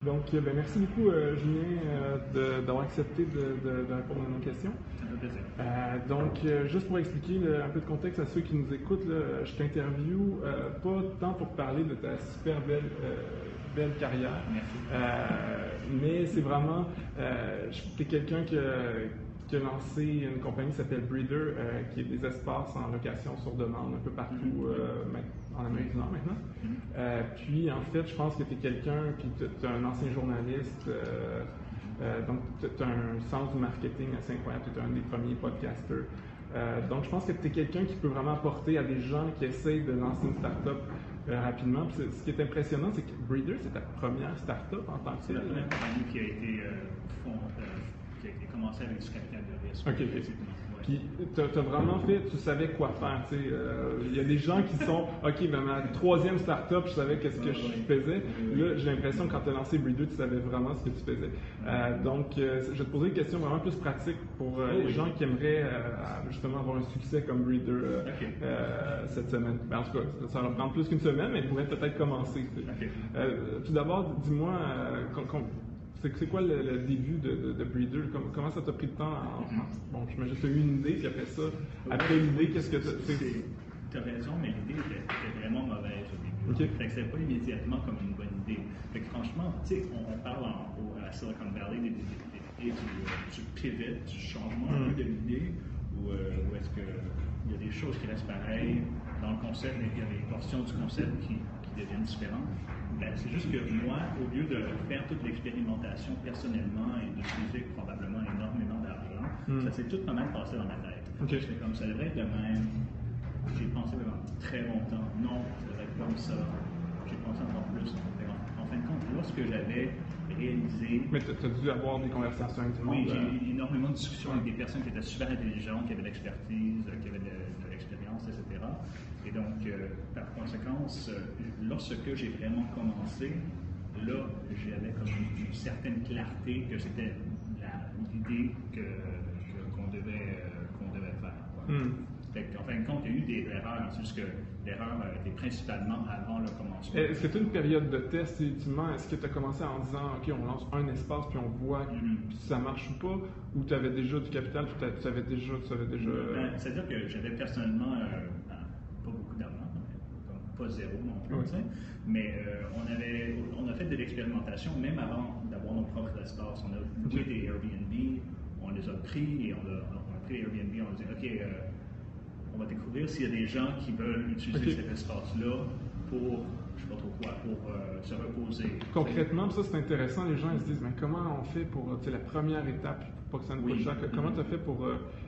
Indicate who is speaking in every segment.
Speaker 1: Donc, merci beaucoup, Julien, d'avoir accepté de répondre à nos questions.
Speaker 2: Ça fait plaisir.
Speaker 1: Juste pour expliquer un peu de contexte à ceux qui nous écoutent, là, je t'interviewe pas tant pour parler de ta super belle carrière, mais c'est vraiment, tu es quelqu'un qui a lancé une compagnie qui s'appelle Breeder, qui est des espaces en location sur demande un peu partout en Amérique du Nord maintenant. Puis en fait, je pense que tu es quelqu'un, puis tu es un ancien journaliste, donc tu as un sens du marketing assez incroyable, tu es un des premiers podcasters. Donc je pense que tu es quelqu'un qui peut vraiment apporter à des gens qui essayent de lancer une start-up rapidement. Puis ce qui est impressionnant, c'est que Breeder, c'est ta première start-up en tant que
Speaker 2: C'est la première compagnie qui a été commencée avec du capital de risque.
Speaker 1: OK. Puis, tu as vraiment fait, tu savais quoi faire. Il y a des gens qui sont, OK, ben ma troisième start-up, je savais qu'est-ce que je faisais. Là, j'ai l'impression que quand tu as lancé Breeder, tu savais vraiment ce que tu faisais. Je vais te poser une question vraiment plus pratique pour les gens qui aimeraient justement avoir un succès comme Breeder cette semaine. Ben, en tout cas, ça va prendre plus qu'une semaine, mais ils pourraient peut-être commencer. Tout d'abord, dis-moi, c'est quoi le début de Breeder? Comment ça t'a pris de temps? Bon, je m'imagine que tu as eu une idée, puis après ça, après l'idée, qu'est-ce que
Speaker 2: tu as raison, mais l'idée était vraiment mauvaise au début.
Speaker 1: Okay.
Speaker 2: Fait que c'était pas immédiatement comme une bonne idée. Fait que franchement, tu sais, on parle à Silicon Valley du pivot, du changement un peu de l'idée, où est-ce qu'il y a des choses qui restent pareilles dans le concept, mais il y a des portions du concept qui deviennent différentes. Ben, c'est juste que moi, au lieu de faire toute l'expérimentation personnellement et d'utiliser probablement énormément d'argent, ça s'est tout pas mal passé dans ma tête.
Speaker 1: Okay.
Speaker 2: C'est comme ça devrait être de même. J'ai pensé pendant très longtemps, non, ça devrait être comme ça. J'ai pensé encore plus. En fin de compte, lorsque j'avais réalisé.
Speaker 1: Mais tu as dû avoir des conversations avec tout le monde.
Speaker 2: Oui, j'ai eu énormément de discussions avec des personnes qui étaient super intelligentes, qui avaient de l'expertise, qui avaient de l'expérience, etc. Et donc, par conséquence, lorsque j'ai vraiment commencé, là, j'avais comme une certaine clarté que c'était l'idée qu'on devait faire. En fin de compte, il y a eu des erreurs, c'est juste que l'erreur était principalement avant le commencement.
Speaker 1: Est-ce que tu as une période de test, ultimement? Est-ce que tu as commencé en disant, OK, on lance un espace, puis on voit si ça marche ou pas? Ou tu avais déjà du capital, puis tu savais déjà...
Speaker 2: C'est-à-dire que j'avais personnellement pas beaucoup d'argent, pas zéro non plus, mais on a fait de l'expérimentation même avant d'avoir nos propres espaces. On a loué des Airbnb, on les a pris et on a pris Airbnb, on a dit, OK, on va découvrir s'il y a des gens qui veulent utiliser cet espace-là pour, je ne sais pas trop quoi, pour se reposer.
Speaker 1: Concrètement, ça c'est intéressant, les gens ils se disent, mais comment on fait pour la première étape, pour pas que ça ne coûte cher? Comment tu as fait pour,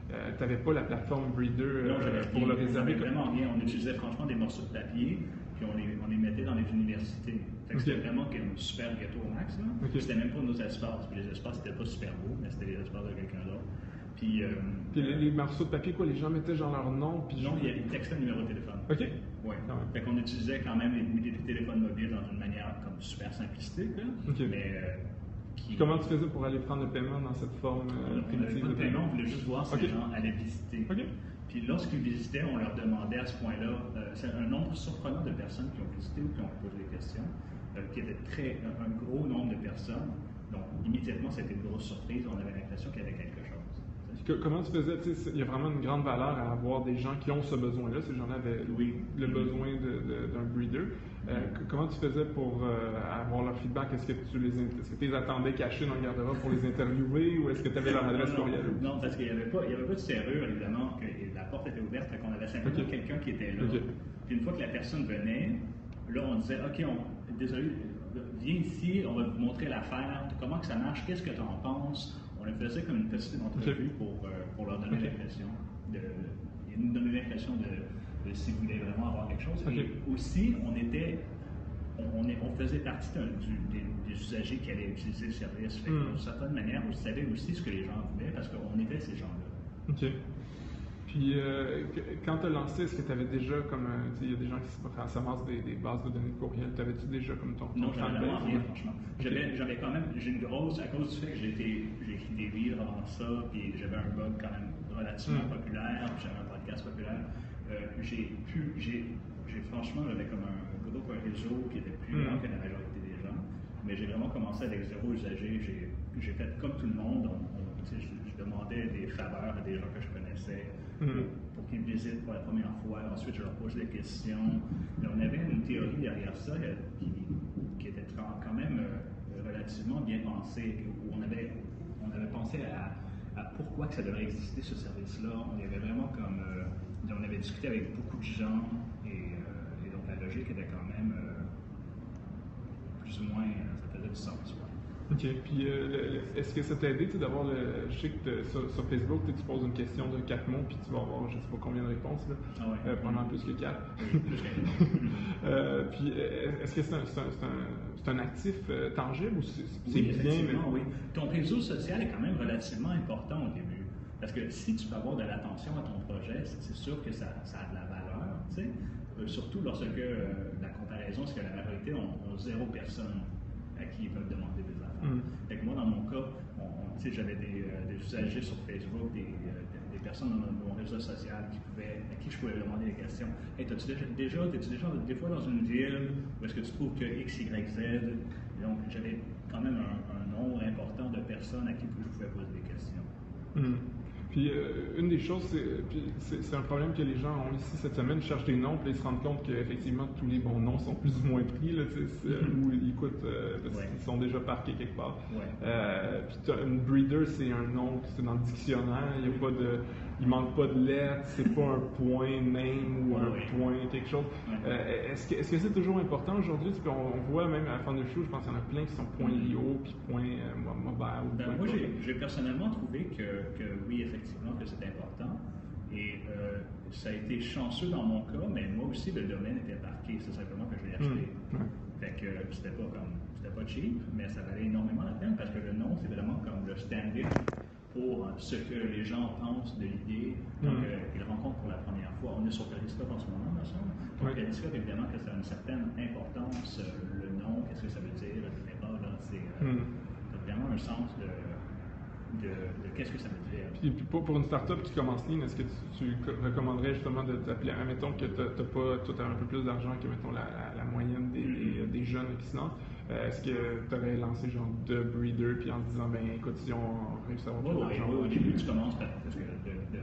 Speaker 1: tu n'avais pas la plateforme Breeder pour le réserver?
Speaker 2: Vraiment bien, on utilisait franchement des morceaux de papier, puis on les mettait dans les universités. C'était vraiment un super gâteau au max. C'était même pas nos espaces, puis les espaces n'étaient pas super beaux, mais c'était les espaces de quelqu'un d'autre. Puis
Speaker 1: les morceaux de papier, quoi, les gens mettaient genre leur nom, puis...
Speaker 2: Non, il y a des textes de numéro de téléphone.
Speaker 1: OK.
Speaker 2: Oui. Fait qu'on utilisait quand même des téléphones mobiles dans une manière comme super simplistique, mais...
Speaker 1: Comment tu faisais pour aller prendre le paiement dans cette forme
Speaker 2: primitive de paiement? On voulait juste voir si les gens allaient visiter. Puis lorsqu'ils visitaient, on leur demandait à ce point-là, c'est un nombre surprenant de personnes qui ont visité ou qui ont posé des questions, qui était un gros nombre de personnes. Donc, immédiatement, c'était une grosse surprise. On avait l'impression qu'il y avait quelque chose.
Speaker 1: Comment tu faisais? Il y a vraiment une grande valeur à avoir des gens qui ont ce besoin-là. Ces gens-là avaient le besoin d'un breeder. Comment tu faisais pour avoir leur feedback? Est-ce que tu les attendais cachés dans le garde-robe pour les interviewer ou est-ce que tu avais leur adresse courriel?
Speaker 2: Non, parce qu'il n'y avait pas de serrure, évidemment, que la porte était ouverte, qu'on avait simplement quelqu'un qui était là. Puis une fois que la personne venait, là, on disait, OK, désolé, viens ici, on va te montrer l'affaire, comment que ça marche, qu'est-ce que tu en penses? On le faisait comme une petite entrevue pour leur donner l'impression nous donner l'impression de s'ils voulaient vraiment avoir quelque chose. Et aussi, on faisait partie des usagers qui allaient utiliser le service. D'une certaine manière, on savait aussi ce que les gens voulaient parce qu'on était ces gens-là.
Speaker 1: OK. Puis, quand tu as lancé, est-ce que tu avais déjà comme. Il y a des gens qui s'amassent des bases de données de courriel. T'avais-tu déjà comme ton.
Speaker 2: Non, j'avais vraiment rien, franchement. J'avais quand même. J'ai une grosse. À cause du fait que j'ai écrit des livres avant ça, puis j'avais un blog quand même relativement populaire, puis j'avais un podcast populaire. J'ai franchement, j'avais comme un réseau qui était plus grand que la majorité des gens. mais j'ai vraiment commencé avec 0 usager. J'ai fait comme tout le monde. Je demandais des faveurs à des gens que je connaissais pour qu'ils me visitent pour la première fois. Ensuite, je leur posais des questions. Et on avait une théorie derrière ça qui était quand même relativement bien pensée, où on avait pensé à pourquoi que ça devrait exister, ce service-là. On avait vraiment on avait discuté avec beaucoup de gens, et donc la logique était quand même plus ou moins, ça faisait du sens.
Speaker 1: OK. Puis, est-ce que ça t'a aidé d'avoir je sais que sur Facebook, tu poses une question de 4 mots, puis tu vas avoir je ne sais pas combien de réponses là, pendant plus que 4. Puis, est-ce que c'est un actif tangible ou c'est bien?
Speaker 2: Oui. Ton réseau social est quand même relativement important au début. Parce que si tu peux avoir de l'attention à ton projet, c'est sûr que ça a de la valeur. Tu sais? Surtout lorsque la comparaison, c'est que la majorité ont 0 personnes à qui ils peuvent demander des affaires. Fait que moi, dans mon cas, j'avais des usagers sur Facebook, des personnes dans mon réseau social à qui je pouvais demander des questions. Hey, t'es-tu déjà des fois dans une ville où est-ce que tu trouves que X, Y, Z? Et donc, j'avais quand même un nombre important de personnes à qui je pouvais poser des questions.
Speaker 1: Puis, une des choses, c'est un problème que les gens ont ici cette semaine, ils cherchent des noms, puis ils se rendent compte qu'effectivement, tous les bons noms sont plus ou moins pris, là, ou ils coûtent, parce qu'ils sont déjà parqués quelque part. Puis, une breeder, c'est un nom, c'est dans le dictionnaire, il manque pas de lettres, c'est pas un point name ou un point quelque chose. Est-ce que c'est toujours important aujourd'hui? On voit même à la fin de show, je pense qu'il y en a plein qui sont point .io, puis point mobile.
Speaker 2: Moi, j'ai personnellement trouvé que oui, effectivement, que c'est important. Et ça a été chanceux dans mon cas, mais moi aussi, le domaine était parqué. C'est simplement que je l'ai acheté. Fait que c'était pas cheap, mais ça valait énormément la peine parce que le nom, c'est vraiment comme le stand-in pour ce que les gens pensent de l'idée quand ils le rencontrent pour la première fois. On est sur Periscope en ce moment, me semble. Donc, Periscope, évidemment, que ça a une certaine importance, le nom, qu'est-ce que ça veut dire, etc. C'est vraiment un sens de qu'est-ce que ça veut dire.
Speaker 1: Puis pour une start-up qui commence ligne, est-ce que tu recommanderais justement de t'appeler, mettons que tu as un peu plus d'argent que mettons la moyenne des jeunes qui se lancent, est-ce que tu aurais lancé genre de breeder puis en te disant ben écoute si on réussit à avoir de l'argent?
Speaker 2: Oui, au début tu commences parce que de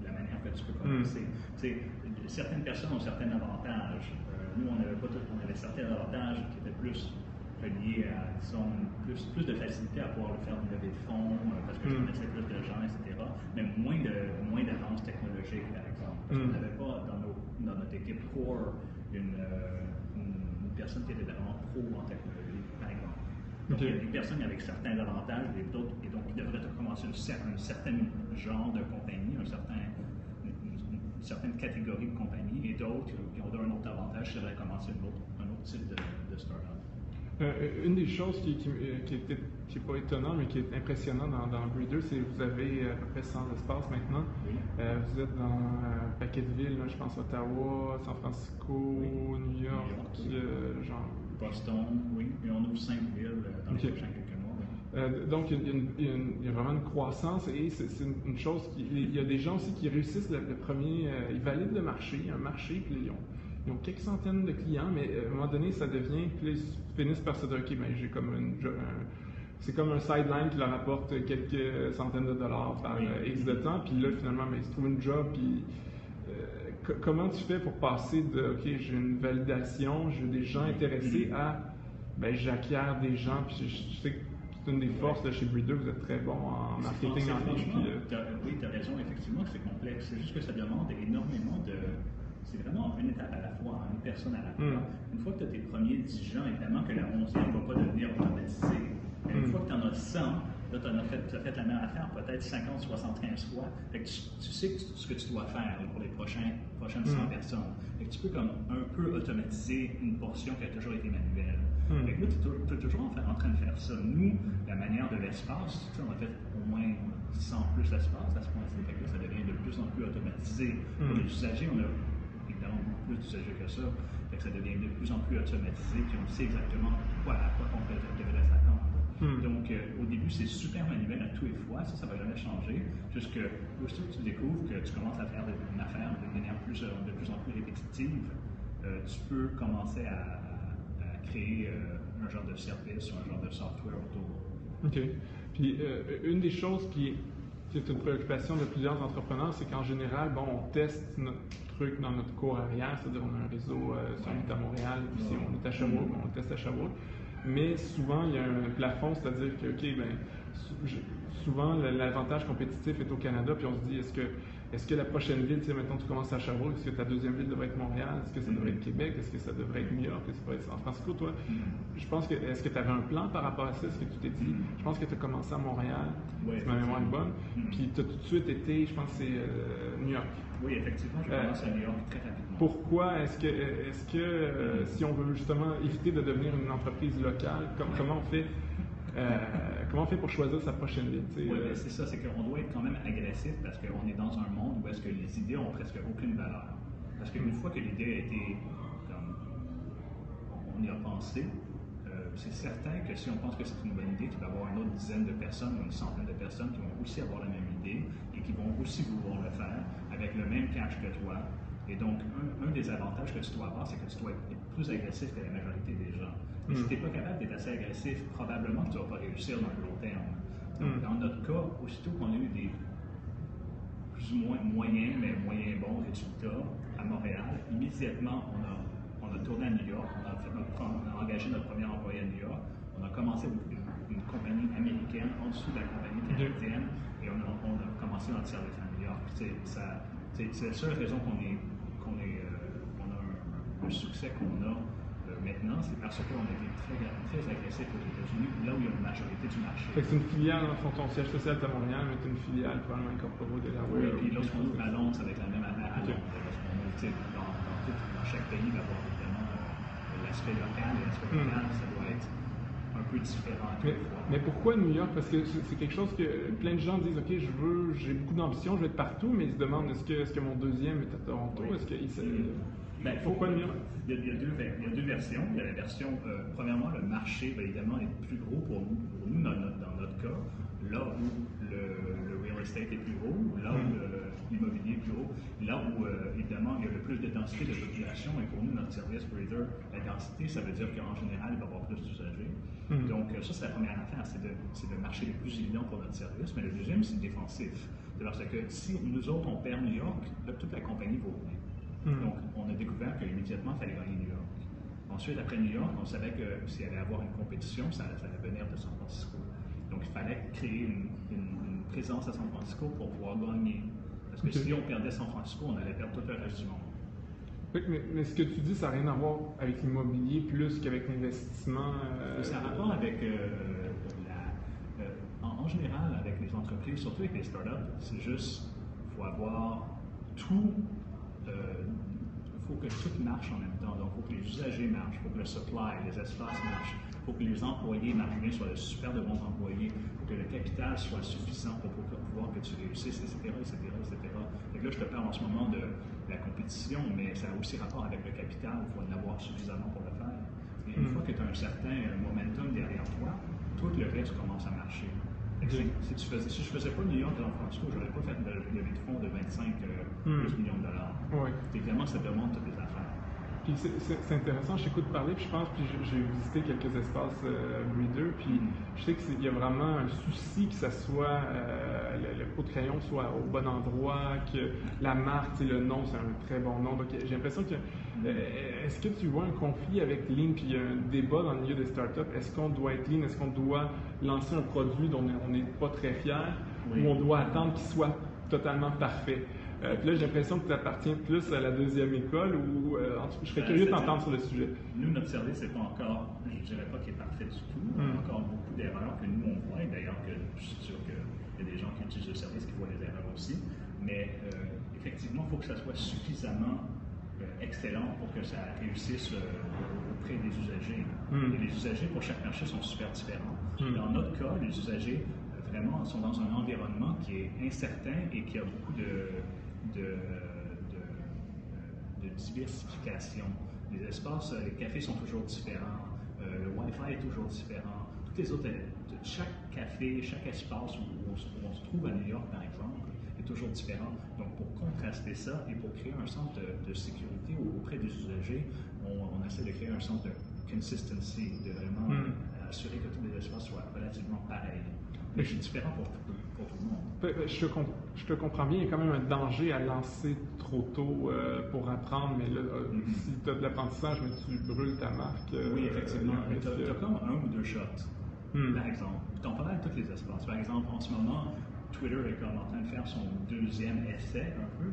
Speaker 2: la manière que tu peux commencer. Certaines personnes ont certains avantages. Nous on avait certains avantages qui étaient plus liés à, disons, plus de facilité à pouvoir faire une levée de fonds, parce que je connaissais plus de gens, etc. Mais moins d'avance technologique, par exemple. Parce qu'on n'avait pas dans notre équipe core une personne qui était vraiment pro en technologie, par exemple. Donc, il y a des personnes avec certains avantages et d'autres, et donc ils devraient commencer un certain genre de compagnie, une certaine catégorie de compagnie, et d'autres qui ont un autre avantage, c'est de commencer un autre type de start-up.
Speaker 1: Une des choses qui n'est pas étonnante, mais qui est impressionnante dans Breeder, c'est que vous avez à peu près 100 espaces maintenant. Vous êtes dans un paquet de villes, là, je pense Ottawa, San Francisco, New York, genre...
Speaker 2: Boston, oui. Et on ouvre 5 villes dans les prochains quelques mois.
Speaker 1: Donc, il y a vraiment une croissance et c'est une chose il y a des gens aussi qui réussissent le premier, ils valident le marché, un marché, puis ils ont quelques centaines de clients, mais à un moment donné, ça devient, puis ils finissent par se dire, OK, ben, j'ai comme c'est comme un sideline qui leur apporte quelques centaines de dollars par X de temps, puis là, finalement, ben, ils se trouvent une job, puis comment tu fais pour passer de, OK, j'ai une validation, j'ai des gens intéressés à, ben, j'acquiers des gens, puis je sais que c'est une des forces de chez Breeder, vous êtes très bon en marketing en ligne.
Speaker 2: Oui, tu as raison, effectivement, que c'est complexe. C'est juste que ça demande énormément de... C'est vraiment une étape à la fois, une personne à la fois. Une fois que tu as tes premiers 10 gens, évidemment que la 11e ne va pas devenir automatisée. Mais une fois que tu en as 100, là, tu as fait la même affaire, peut-être 50, 75 fois. Fait que tu sais ce que tu dois faire pour les prochaines 100 personnes. Fait que tu peux comme un peu automatiser une portion qui a toujours été manuelle. Fait que là, tu es toujours en train de faire ça. Nous, la manière de l'espace, on a fait au moins 100 plus l'espace à ce point-ci. Fait que là, ça devient de plus en plus automatisé. Pour les usagers, on a évidemment beaucoup plus d'usagers que ça. Fait que ça devient de plus en plus automatisé, puis on sait exactement à quoi on devrait s'attendre. Donc, au début, c'est super manuel à tous les fois, ça ne va jamais changer. Jusque aussitôt que tu découvres que tu commences à faire une affaire de manière de plus en plus répétitive, tu peux commencer à créer un genre de service ou un genre de software autour.
Speaker 1: OK. Puis, une des choses qui est une préoccupation de plusieurs entrepreneurs, c'est qu'en général, bon, on teste notre truc dans notre cour arrière, c'est-à-dire on a un réseau, si on est à Montréal, puis si on est à Sherbrooke, on le teste à Sherbrooke. Mais souvent, il y a un plafond, c'est-à-dire que, OK, ben, souvent, l'avantage compétitif est au Canada, puis on se dit, est-ce que la prochaine ville, tu sais, maintenant tu commences à Sherbrooke, est-ce que ta deuxième ville devrait être Montréal, est-ce que ça devrait être Québec, est-ce que ça devrait être New York, est-ce que ça devrait être San Francisco, toi? Je pense que, est-ce que tu avais un plan par rapport à ça? Est-ce que tu t'es dit, je pense que tu as commencé à Montréal, si ma mémoire est bonne, puis tu as tout de suite été, je pense que c'est New York.
Speaker 2: Oui, effectivement, je commence à New York très rapidement.
Speaker 1: Pourquoi est-ce que si on veut justement éviter de devenir une entreprise locale, comment on fait pour choisir sa prochaine ville?
Speaker 2: Oui, c'est ça, c'est qu'on doit être quand même agressif parce qu'on est dans un monde où est-ce que les idées ont presque aucune valeur. Parce qu'une fois que l'idée a été, comme on y a pensé, c'est certain que si on pense que c'est une bonne idée, qu'il va y avoir une autre dizaine de personnes ou une centaine de personnes qui vont aussi avoir la même idée et qui vont aussi vouloir le faire avec le même cash que toi. Et donc, un des avantages que tu dois avoir, c'est que tu dois être plus agressif que la majorité des gens. Et si tu n'es pas capable d'être assez agressif, probablement que tu ne vas pas réussir dans le long terme. Donc, dans notre cas, aussitôt qu'on a eu des plus ou moins moyens, mais moyens bons résultats à Montréal, immédiatement, on a tourné à New York, on a engagé notre premier employé à New York, on a commencé une compagnie américaine en dessous de la compagnie canadienne et on a commencé notre service à New York. C'est la seule raison qu'on a un succès qu'on a maintenant, c'est parce qu'on a été très agressif aux États-Unis, là où il y a une majorité du marché.
Speaker 1: C'est une filiale, dans ton siège social est à Montréal, mais c'est une filiale probablement incorporée de la
Speaker 2: Oui, et puis lorsqu'on ouvre à Londres, ça va être la même affaire à Londres. Lorsqu'on ouvre dans chaque pays, il va y avoir évidemment l'aspect local, et l'aspect local, ça doit être un peu différent.
Speaker 1: Mais pourquoi New York? Parce que c'est quelque chose que plein de gens disent, OK, j'ai beaucoup d'ambition, je vais être partout, mais ils se demandent, est-ce que mon deuxième est à Toronto?
Speaker 2: Oui.
Speaker 1: Pourquoi New York?
Speaker 2: Il y a deux versions. Il y a la version, premièrement, le marché va évidemment être plus gros pour nous dans notre cas, là où le real estate est plus gros, là où l'immobilier est plus gros, là où évidemment il y a le plus de densité de population, et pour nous, notre service breeder, la densité, ça veut dire qu'en général, il va y avoir plus d'usagers. Donc ça, c'est la première affaire, c'est le marché le plus évident pour notre service, mais le deuxième, c'est défensif. C'est parce que si nous autres, on perd New York, là, toute la compagnie va venir. Donc, on a découvert qu'immédiatement, il fallait gagner New York. Ensuite, après New York, on savait que s'il allait y avoir une compétition, ça allait venir de San Francisco. Donc, il fallait créer une présence à San Francisco pour pouvoir gagner. Parce que si on perdait San Francisco, on allait perdre tout le reste du monde.
Speaker 1: Oui, mais ce que tu dis, ça n'a rien à voir avec l'immobilier plus qu'avavec l'investissement.
Speaker 2: Ça a rapport avec en général, avec les entreprises, surtout avec les startups, c'est juste, il faut avoir tout. Il faut que tout marche en même temps. Donc, il faut que les usagers marchent, il faut que le supply, les espaces marchent, il faut que les employés marchent bien, soient de super de bons employés, il faut que le capital soit suffisant pour pouvoir que tu réussisses, etc. Et là, je te parle en ce moment de la compétition, mais ça a aussi rapport avec le capital, il faut en avoir suffisamment pour le faire. Et une fois que tu as un certain momentum derrière toi, tout le reste commence à marcher. Si je faisais pas New York et San Francisco, je n'aurais pas fait de levée de fonds de 25 millions de dollars.
Speaker 1: Oui.
Speaker 2: Évidemment, ça demande toutes les affaires.
Speaker 1: Puis c'est intéressant, je t'écoute parler, puis je pense, puis j'ai visité quelques espaces breeder, puis je sais qu'il y a vraiment un souci que ça soit, le pot de crayon soit au bon endroit, que la marque, le nom, c'est un très bon nom. Donc j'ai l'impression que, est-ce que tu vois un conflit avec Lean, puis il y a un débat dans le milieu des startups, est-ce qu'on doit être Lean, est-ce qu'on doit lancer un produit dont on n'est pas très fier, ou on doit attendre qu'il soit totalement parfait? Puis là, j'ai l'impression que tu appartiens plus à la deuxième école, ou je serais curieux de t'entendre sur le sujet.
Speaker 2: Nous, notre service n'est pas encore, je ne dirais pas qu'il est parfait du tout. On a encore beaucoup d'erreurs que nous, on voit. D'ailleurs, je suis sûr qu'il y a des gens qui utilisent le service qui voient les erreurs aussi. Mais effectivement, il faut que ça soit suffisamment excellent pour que ça réussisse auprès des usagers. Et les usagers, pour chaque marché, sont super différents. Dans notre cas, les usagers, vraiment, sont dans un environnement qui est incertain et qui a beaucoup de diversification. Les espaces, les cafés sont toujours différents, le Wi-Fi est toujours différent. Toutes les autres, chaque café, chaque espace où on se trouve à New York, par exemple, est toujours différent. Donc, pour contraster ça et pour créer un sens de sécurité auprès des usagers, on essaie de créer un sens consistency, de vraiment assurer que tous les espaces soient relativement pareils. Mais c'est différent pour tout le monde.
Speaker 1: Je te comprends bien, il y a quand même un danger à lancer trop tôt pour apprendre, mais là, si tu as de l'apprentissage, mais tu brûles ta marque.
Speaker 2: Oui, effectivement. Tu as comme 1 ou 2 shots, par exemple. Dans pas mal tous les espaces. Par exemple, en ce moment, Twitter est comme en train de faire son 2e essai, un peu.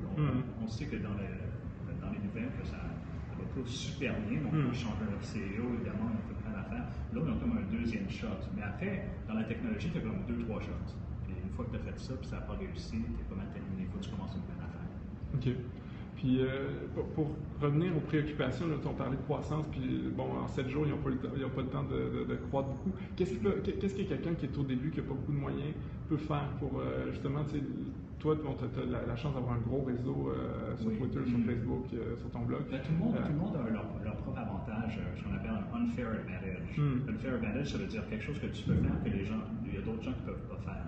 Speaker 2: On sait que dans les nouvelles, que ça va pas super bien. Donc, ils changent leur CEO, évidemment, il faut plein d'affaires. Là, on a comme un 2e shot. Mais après, dans la technologie, tu as comme 2-3 shots. Et une fois que tu as fait ça, puis ça n'a pas réussi, tu es pas mal terminé. Il faut que tu commences une nouvelle affaire.
Speaker 1: OK. Puis, pour revenir aux préoccupations, là, on parlait de croissance, puis bon, en 7 jours, ils n'ont pas le temps de croître beaucoup. Qu'est-ce que quelqu'un qui est au début, qui n'a pas beaucoup de moyens, peut faire pour, justement, tu sais, toi, tu as la chance d'avoir un gros réseau sur Twitter, sur Facebook, sur ton blog.
Speaker 2: Tout le monde a leur propre avantage, ce qu'on appelle un unfair advantage. Unfair advantage, ça veut dire quelque chose que tu peux faire que il y a d'autres gens qui ne peuvent pas faire.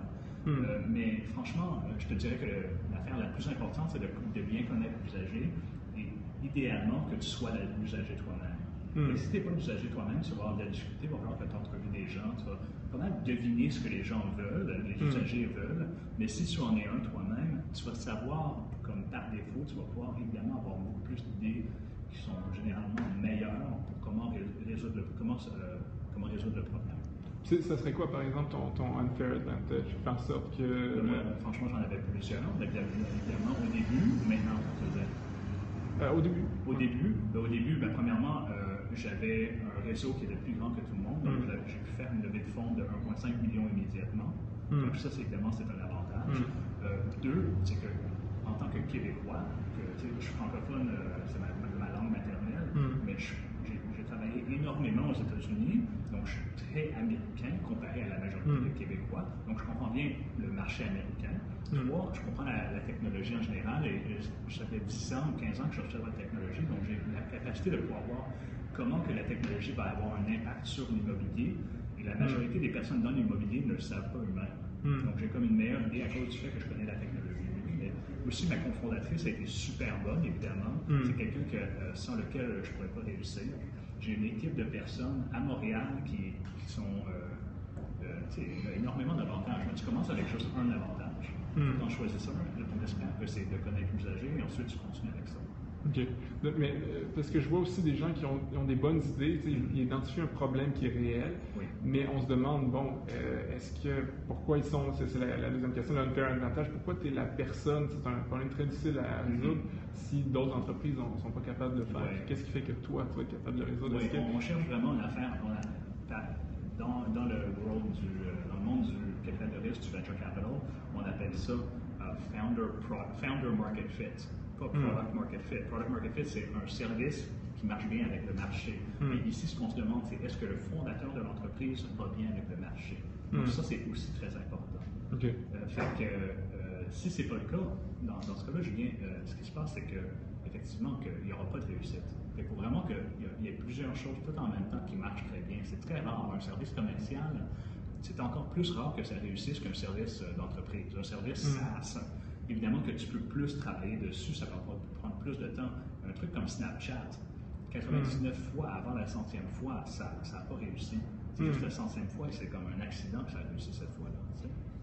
Speaker 2: Mais franchement, je te dirais que l'affaire la plus importante, c'est de bien connaître l'usager et idéalement que tu sois l'usager toi-même. Si tu n'es pas l'usager toi-même, tu vas avoir de la difficulté, il va falloir que tu entrevues des gens, tu vas quand même deviner ce que les gens veulent, les usagers veulent, mais si tu en es un toi-même, tu vas savoir, comme par défaut, tu vas pouvoir évidemment avoir beaucoup plus d'idées qui sont généralement meilleures pour comment résoudre le problème.
Speaker 1: Ça serait quoi, par exemple, ton unfair advantage? Fais en sorte que...
Speaker 2: Moi, franchement, j'en avais plusieurs, évidemment, au début, maintenant, on faisait.
Speaker 1: Au début?
Speaker 2: Au début, premièrement, j'avais un réseau qui était plus grand que tout le monde, donc j'ai pu faire une levée de fonds de 1,5 million immédiatement. Donc ça, évidemment, c'est un avantage. 2, c'est que en tant que Québécois, je suis francophone, c'est ma langue maternelle, mais j'ai travaillé énormément aux États-Unis, donc je suis très américain comparé à la majorité des Québécois, donc je comprends bien le marché américain. 3, je comprends la technologie en général, et ça fait 10 ans ou 15 ans que je cherche la technologie, donc j'ai la capacité de pouvoir voir comment que la technologie va avoir un impact sur l'immobilier, et la majorité des personnes dans l'immobilier ne le savent pas eux-mêmes. Donc j'ai comme une meilleure idée à cause du fait que je connais la technologie. Mais aussi, ma cofondatrice a été super bonne, évidemment. C'est quelqu'un sans lequel je ne pourrais pas réussir. J'ai une équipe de personnes à Montréal qui sont... il y a énormément d'avantages. Tu commences avec juste un avantage. Quand tu choisis ça, on espère que c'est de connaître l'usager et ensuite tu continues avec ça.
Speaker 1: OK. Mais parce que je vois aussi des gens qui ont des bonnes idées, ils identifient un problème qui est réel, mais on se demande, bon, pourquoi ils sont, c'est la deuxième question, l'unfair advantage, pourquoi tu es la personne, c'est un problème très difficile à résoudre si d'autres entreprises ne sont pas capables de le faire. Qu'est-ce qui fait que toi, tu es capable de le résoudre?
Speaker 2: On cherche vraiment une affaire, dans le monde du capital de risque, du venture capital, on appelle ça founder market fit. Pas product market fit. Product market fit, c'est un service qui marche bien avec le marché. Mais ici, ce qu'on se demande, c'est est-ce que le fondateur de l'entreprise va bien avec le marché? Donc ça, c'est aussi très important. Si ce n'est pas le cas, dans ce cas-là, Julien, ce qui se passe, c'est qu'effectivement, qu'il n'y aura pas de réussite. Il faut vraiment qu'il y ait plusieurs choses tout en même temps qui marchent très bien. C'est très rare. Un service commercial, c'est encore plus rare que ça réussisse qu'un service d'entreprise. Un service SaaS, évidemment que tu peux plus travailler dessus, ça va prendre plus de temps. Un truc comme Snapchat, 99 fois avant la 100e fois, ça n'a pas réussi. C'est juste la 100e fois et c'est comme un accident que ça a réussi cette fois-là.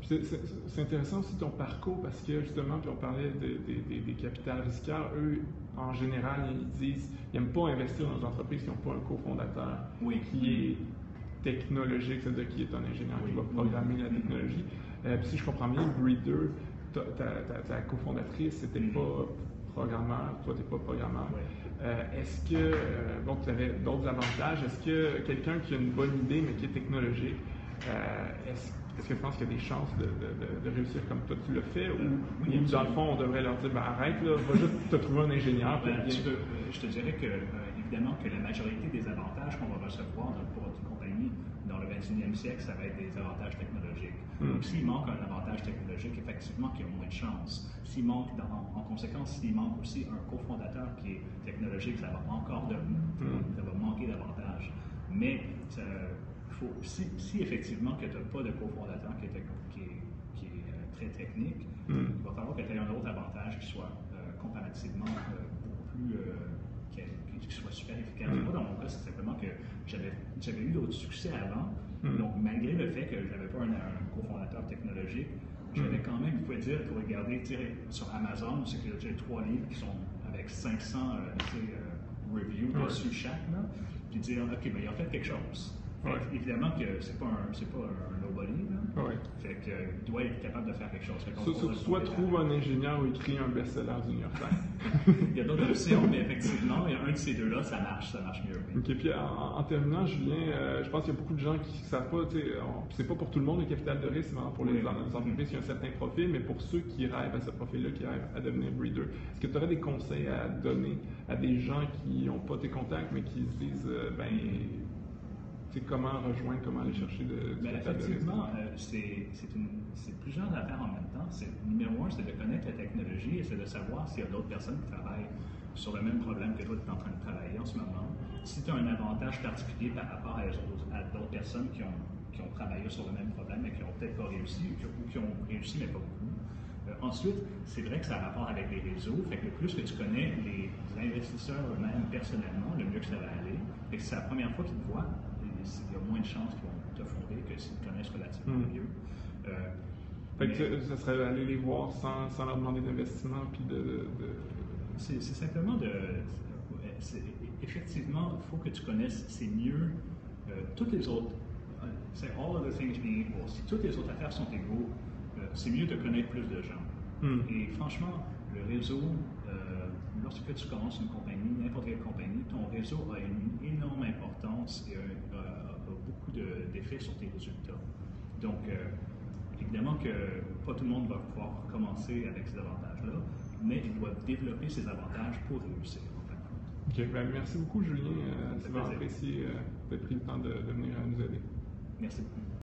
Speaker 1: C'est intéressant aussi ton parcours parce que justement, puis on parlait des capitales risqueurs, eux, en général, ils n'aiment pas investir dans des entreprises qui n'ont pas un cofondateur qui est technologique, c'est-à-dire qui est un ingénieur qui va programmer la technologie. Puis si je comprends bien, Breeder, ta cofondatrice, c'était pas programmeur, toi tu n'es pas programmeur. Est-ce que, donc tu avais d'autres avantages, est-ce que quelqu'un qui a une bonne idée mais qui est technologique, est-ce que tu penses qu'il y a des chances de réussir comme toi tu le fais ou dans le fond on devrait leur dire arrête, là, va juste te trouver un ingénieur.
Speaker 2: Je te dirais que évidemment que la majorité des avantages qu'on va recevoir pour une compagnie dans le 21e siècle, ça va être des avantages technologiques. Donc s'il manque un avantage technologique, effectivement qu'il y a moins de chances. S'il manque, en conséquence, s'il manque aussi un cofondateur qui est technologique, ça va manquer d'avantages. Mais si effectivement que tu n'as pas de cofondateur qui est très technique, il va falloir que tu aies un autre avantage qui soit comparativement beaucoup plus, qui soit super efficace. Moi, dans mon cas, c'est simplement que j'avais eu d'autres succès avant. Donc, malgré le fait que je n'avais pas un cofondateur technologique, j'avais quand même, vous pouvez dire, pour regarder sur Amazon, c'est que j'ai 3 livres qui sont avec 500 reviews dessus chaque, là, puis dire, OK, ben, ils ont fait quelque chose. Évidemment que c'est pas un nobody, là. Fait que il doit être capable de faire quelque chose.
Speaker 1: Soit trouve un ingénieur ou écrit un best-seller du New York Times.
Speaker 2: Il y a d'autres options, mais effectivement, il y a un de ces deux-là, ça marche mieux. Oui.
Speaker 1: OK, puis en terminant, Julien, je pense qu'il y a beaucoup de gens qui ne savent pas, c'est pas pour tout le monde le capital de risque, c'est vraiment pour les entreprises qui ont un certain profil, mais pour ceux qui rêvent à ce profil-là, qui rêvent à devenir breeder, est-ce que tu aurais des conseils à donner à des gens qui n'ont pas tes contacts, mais qui se disent, comment rejoindre, comment aller chercher de
Speaker 2: effectivement, c'est plusieurs affaires en même temps. Numéro 1, c'est de connaître la technologie et c'est de savoir s'il y a d'autres personnes qui travaillent sur le même problème que toi tu es en train de travailler en ce moment. Si tu as un avantage particulier par rapport à d'autres personnes qui ont travaillé sur le même problème et qui n'ont peut-être pas réussi ou qui ont réussi mais pas beaucoup. Ensuite, c'est vrai que ça a rapport avec les réseaux. Fait que le plus que tu connais les investisseurs eux-mêmes personnellement, le mieux que ça va aller. Et que c'est la première fois qu'ils te voient, il y a moins de chances qu'ils vont te fonder que s'ils te connaissent relativement mieux.
Speaker 1: Fait que ça serait aller les voir sans leur demander d'investissement puis
Speaker 2: C'est simplement effectivement, il faut que tu connaisses, c'est mieux toutes les autres. C'est all other things being equal. Si toutes les autres affaires sont égaux, c'est mieux de connaître plus de gens. Et franchement, le réseau, lorsque tu commences une compagnie, n'importe quelle compagnie, ton réseau a une énorme importance et a beaucoup d'effets sur tes résultats. Donc, évidemment que pas tout le monde va pouvoir commencer avec ces avantages-là, mais ils doivent développer ces avantages pour réussir.
Speaker 1: OK, merci beaucoup, Julien. C'est vraiment apprécié d'être pris le temps de venir nous aider.
Speaker 2: Merci beaucoup.